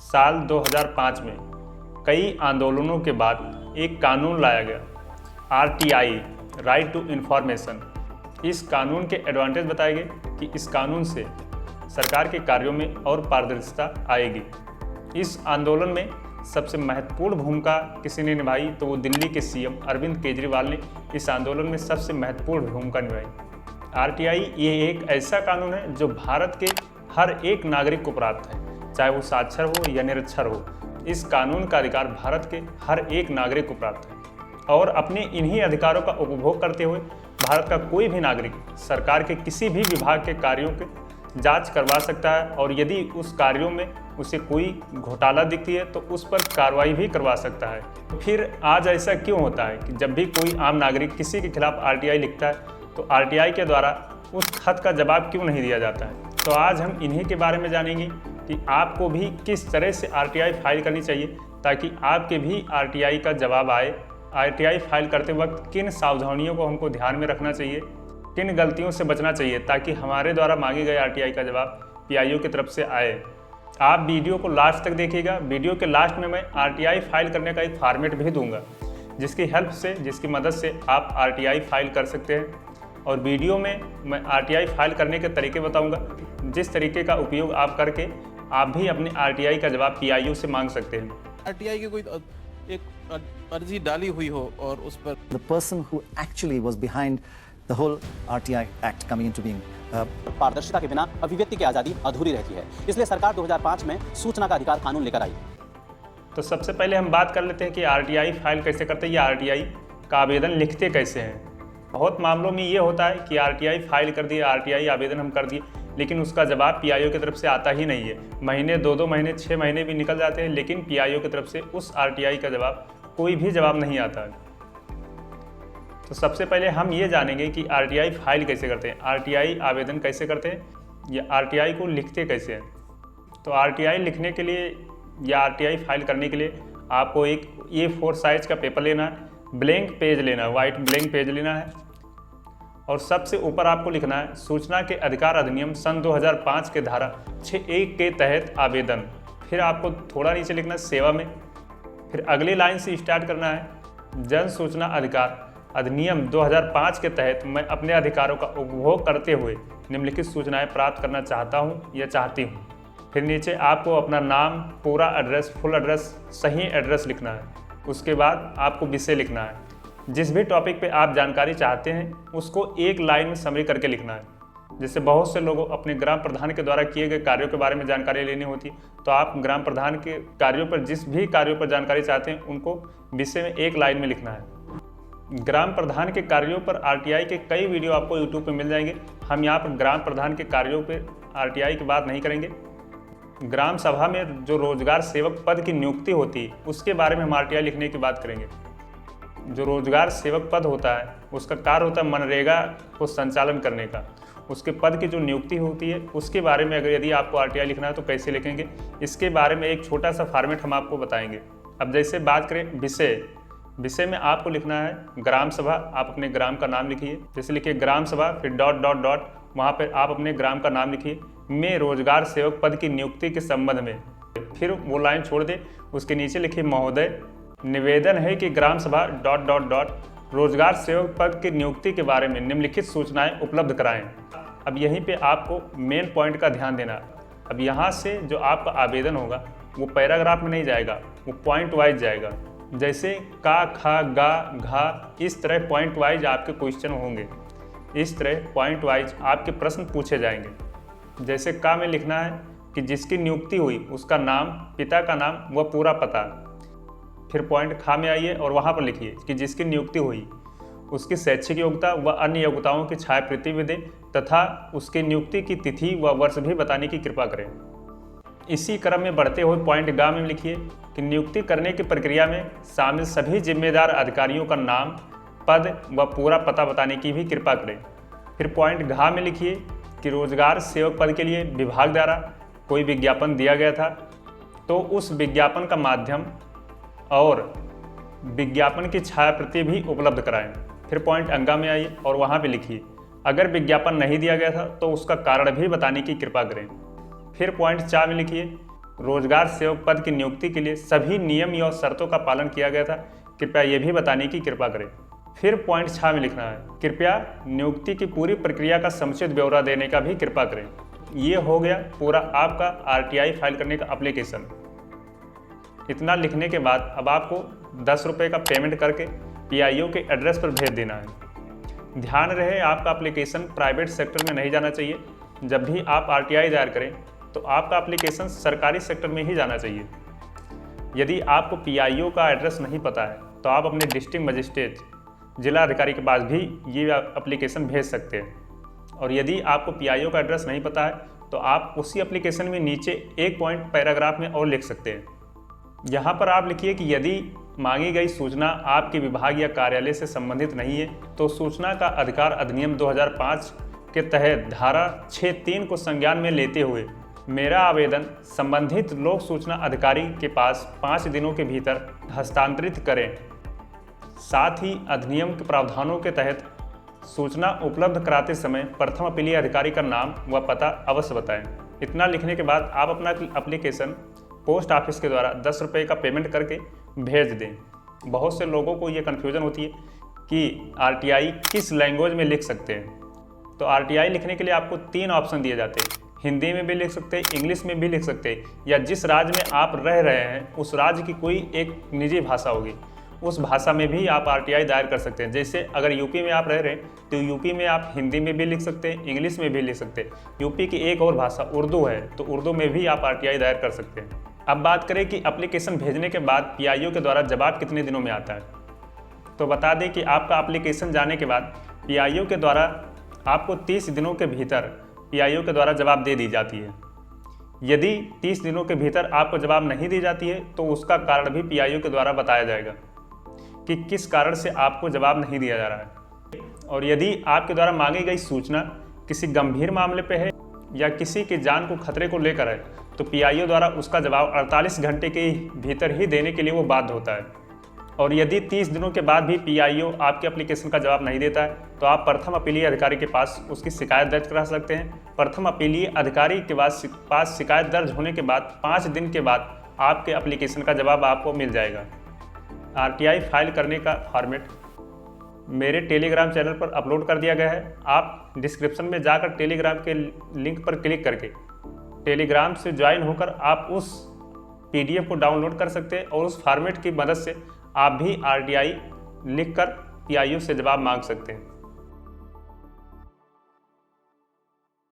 साल 2005 में कई आंदोलनों के बाद एक कानून लाया गया, RTI, राइट टू इन्फॉर्मेशन। इस कानून के एडवांटेज बताए गए कि इस कानून से सरकार के कार्यों में और पारदर्शिता आएगी। इस आंदोलन में सबसे महत्वपूर्ण भूमिका किसी ने निभाई तो वो दिल्ली के CM अरविंद केजरीवाल ने इस आंदोलन में सबसे महत्वपूर्ण भूमिका निभाई। RTI ये एक ऐसा कानून है जो भारत के हर एक नागरिक को प्राप्त है, चाहे वो साक्षर हो या निरक्षर हो। इस कानून का अधिकार भारत के हर एक नागरिक को प्राप्त है और अपने इन्हीं अधिकारों का उपभोग करते हुए भारत का कोई भी नागरिक सरकार के किसी भी विभाग के कार्यों की जांच करवा सकता है और यदि उस कार्यों में उसे कोई घोटाला दिखती है तो उस पर कार्रवाई भी करवा सकता है। तो फिर आज ऐसा क्यों होता है कि जब भी कोई आम नागरिक किसी के खिलाफ RTI लिखता है तो RTI के द्वारा उस खत का जवाब क्यों नहीं दिया जाता है। तो आज हम इन्हीं के बारे में जानेंगे कि आपको भी किस तरह से RTI फाइल करनी चाहिए ताकि आपके भी RTI का जवाब आए। RTI फाइल करते वक्त किन सावधानियों को हमको ध्यान में रखना चाहिए, किन गलतियों से बचना चाहिए ताकि हमारे द्वारा मांगे गए RTI का जवाब PIO की तरफ से आए। आप वीडियो को लास्ट तक देखिएगा। वीडियो के लास्ट में मैं RTI फाइल करने का एक फॉर्मेट भी दूंगा जिसकी हेल्प से, जिसकी मदद से आप RTI फाइल कर सकते हैं। और वीडियो में मैं RTI फाइल करने के तरीके बताऊंगा, जिस तरीके का उपयोग आप करके आप भी अपने RTI का जवाब PIO से मांग सकते हैं। RTI की कोई एक अर्जी डाली हुई हो और उस पर the person who actually was behind the whole RTI Act coming into being. पारदर्शिता के बिना अभिव्यक्ति की आज़ादी अधूरी रहती है, इसलिए सरकार 2005 में सूचना का अधिकार कानून लेकर आई। तो सबसे पहले हम बात कर लेते हैं कि RTI फाइल कैसे करते हैं या RTI का आवेदन लिखते कैसे हैं। बहुत मामलों में ये होता है कि RTI फाइल कर दिए, RTI आवेदन हम कर दिए, लेकिन उसका जवाब PIO की तरफ से आता ही नहीं है। महीने, 2-2 महीने, 6 महीने भी निकल जाते हैं, लेकिन PIO की तरफ से उस RTI का जवाब कोई भी जवाब नहीं आता है। तो सबसे पहले हम ये जानेंगे कि RTI फाइल कैसे करते हैं, RTI आवेदन कैसे करते हैं या RTI को लिखते कैसे हैं। तो RTI लिखने के लिए या RTI फाइल करने के लिए आपको एक A4 साइज का पेपर लेना है, ब्लैंक पेज लेना है, वाइट ब्लैंक पेज लेना है और सबसे ऊपर आपको लिखना है सूचना के अधिकार अधिनियम सन 2005 के धारा 6(1) के तहत आवेदन। फिर आपको थोड़ा नीचे लिखना है सेवा में। फिर अगली लाइन से स्टार्ट करना है जन सूचना अधिकार अधिनियम 2005 के तहत मैं अपने अधिकारों का उपभोग करते हुए निम्नलिखित सूचनाएं प्राप्त करना चाहता हूं या चाहती हूं। फिर नीचे आपको अपना नाम, पूरा एड्रेस, फुल एड्रेस, सही एड्रेस लिखना है। उसके बाद आपको विषय लिखना है, जिस भी टॉपिक पे आप जानकारी चाहते हैं उसको एक लाइन में समरी करके लिखना है। जैसे बहुत से लोगों अपने ग्राम प्रधान के द्वारा किए गए कार्यों के बारे में जानकारी लेनी होती, तो आप ग्राम प्रधान के कार्यों पर, जिस भी कार्यों पर जानकारी चाहते हैं उनको विषय में एक लाइन में लिखना है। ग्राम प्रधान के कार्यों पर RTI के कई वीडियो आपको YouTube पे मिल जाएंगे। हम यहाँ पर ग्राम प्रधान के कार्यों पे RTI की बात नहीं करेंगे। ग्राम सभा में जो रोजगार सेवक पद की नियुक्ति होती है उसके बारे में हम RTI लिखने की बात करेंगे। जो रोजगार सेवक पद होता है उसका कार्य होता है मनरेगा को संचालन करने का। उसके पद की जो नियुक्ति होती है उसके बारे में अगर यदि आपको RTI लिखना है तो कैसे लिखेंगे, इसके बारे में एक छोटा सा फॉर्मेट हम आपको बताएंगे। अब जैसे बात करें विषय में आपको लिखना है ग्राम सभा। आप अपने ग्राम का नाम लिखिए, जैसे लिखिए ग्राम सभा, फिर डॉट डॉट डॉट, वहाँ पर आप अपने ग्राम का नाम लिखिए में रोजगार सेवक पद की नियुक्ति के संबंध में। फिर वो लाइन छोड़ दे, उसके नीचे लिखिए महोदय, निवेदन है कि ग्राम सभा डॉट डॉट डॉट रोजगार सेवक पद की नियुक्ति के बारे में निम्नलिखित सूचनाएं उपलब्ध कराएं। अब यहीं पे आपको मेन पॉइंट का ध्यान देना। अब यहाँ से जो आपका आवेदन होगा वो पैराग्राफ में नहीं जाएगा, वो पॉइंट वाइज जाएगा। जैसे का, खा, गा, घा, इस तरह पॉइंट वाइज आपके क्वेश्चन होंगे। इस तरह पॉइंट वाइज आपके प्रश्न पूछे जाएंगे। जैसे का में लिखना है कि जिसकी नियुक्ति हुई उसका नाम, पिता का नाम व पूरा पता। फिर पॉइंट खा में आइए और वहाँ पर लिखिए कि जिसकी नियुक्ति हुई उसकी शैक्षिक योग्यता व अन्य योग्यताओं की छायाप्रति भी दें तथा उसकी नियुक्ति की तिथि व वर्ष भी बताने की कृपा करें। इसी क्रम में बढ़ते हुए पॉइंट गा में लिखिए कि नियुक्ति करने की प्रक्रिया में शामिल सभी जिम्मेदार अधिकारियों का नाम, पद व पूरा पता बताने की भी कृपा करें। फिर पॉइंट घा में लिखिए कि रोजगार सेवक पद के लिए विभाग द्वारा कोई विज्ञापन दिया गया था तो उस विज्ञापन का माध्यम और विज्ञापन की छायाप्रति भी उपलब्ध कराएं। फिर पॉइंट अंगा में आइए और वहाँ पे लिखिए अगर विज्ञापन नहीं दिया गया था तो उसका कारण भी बताने की कृपा करें। फिर पॉइंट 4 में लिखिए रोजगार सेवक पद की नियुक्ति के लिए सभी नियम और शर्तों का पालन किया गया था, कृपया ये भी बताने की कृपा करें। फिर पॉइंट 6 में लिखना है, कृपया नियुक्ति की पूरी प्रक्रिया का समुचित ब्यौरा देने का भी कृपा करें। ये हो गया पूरा आपका आरटीआई फाइल करने का एप्लीकेशन। इतना लिखने के बाद अब आपको 10 रुपये का पेमेंट करके पीआईओ के एड्रेस पर भेज देना है। ध्यान रहे, आपका एप्लीकेशन प्राइवेट सेक्टर में नहीं जाना चाहिए। जब भी आप आरटीआई दायर करें तो आपका एप्लीकेशन सरकारी सेक्टर में ही जाना चाहिए। यदि आपको पीआईओ का एड्रेस नहीं पता है तो आप अपने डिस्ट्रिक्ट मजिस्ट्रेट जिला अधिकारी के पास भी ये एप्लीकेशन भेज सकते हैं। और यदि आपको पीआईओ का एड्रेस नहीं पता है तो आप उसी एप्लीकेशन में नीचे एक पॉइंट पैराग्राफ में और लिख सकते हैं। यहाँ पर आप लिखिए कि यदि मांगी गई सूचना आपके विभाग या कार्यालय से संबंधित नहीं है तो सूचना का अधिकार अधिनियम 2005 के तहत धारा 6(3) को संज्ञान में लेते हुए मेरा आवेदन संबंधित लोक सूचना अधिकारी के पास 5 दिनों के भीतर हस्तांतरित करें। साथ ही अधिनियम के प्रावधानों के तहत सूचना उपलब्ध कराते समय प्रथम अपीलीय अधिकारी का नाम व पता अवश्य बताएं। इतना लिखने के बाद आप अपना एप्लीकेशन पोस्ट ऑफिस के द्वारा 10 रुपये का पेमेंट करके भेज दें। बहुत से लोगों को ये कन्फ्यूज़न होती है कि आरटीआई किस लैंग्वेज में लिख सकते हैं। तो आरटीआई लिखने के लिए आपको 3 ऑप्शन दिए जाते हैं। हिंदी में भी लिख सकते हैं, इंग्लिश में भी लिख सकते हैं, या जिस राज्य में आप रह रहे हैं उस राज्य की कोई एक निजी भाषा होगी, उस भाषा में भी आप आरटीआई दायर कर सकते हैं। जैसे अगर यूपी में आप रह रहे हैं तो यूपी में आप हिंदी में भी लिख सकते हैं, इंग्लिश में भी लिख सकते हैं। यूपी की एक और भाषा उर्दू है तो उर्दू में भी आप आरटीआई दायर कर सकते हैं। अब बात करें कि एप्लीकेशन भेजने के बाद पीआईओ के द्वारा जवाब कितने दिनों में आता है, तो बता दें कि आपका एप्लीकेशन जाने के बाद पीआईओ के द्वारा आपको 30 दिनों के भीतर पीआईओ के द्वारा जवाब दे दी जाती है। यदि 30 दिनों के भीतर आपको जवाब नहीं दी जाती है तो उसका कारण भी पीआईओ के द्वारा बताया जाएगा कि किस कारण से आपको जवाब नहीं दिया जा रहा है। और यदि आपके द्वारा मांगी गई सूचना किसी गंभीर मामले पे है या किसी की जान को खतरे को लेकर है तो पीआईओ द्वारा उसका जवाब 48 घंटे के भीतर ही देने के लिए वो बाध्य होता है। और यदि 30 दिनों के बाद भी पीआईओ आपके एप्लीकेशन का जवाब नहीं देता है तो आप प्रथम अपीलीय अधिकारी के पास उसकी शिकायत दर्ज करा सकते हैं। प्रथम अपीलीय अधिकारी के पास शिकायत दर्ज होने के बाद 5 दिन के बाद आपके एप्लीकेशन का जवाब आपको मिल जाएगा। आरटीआई फाइल करने का फॉर्मेट मेरे टेलीग्राम चैनल पर अपलोड कर दिया गया है। आप डिस्क्रिप्शन में जाकर टेलीग्राम के लिंक पर क्लिक करके टेलीग्राम से ज्वाइन होकर आप उस पीडीएफ को डाउनलोड कर सकते हैं और उस फॉर्मेट की मदद से आप भी आरटीआई लिखकर पीआईओ से जवाब मांग सकते हैं।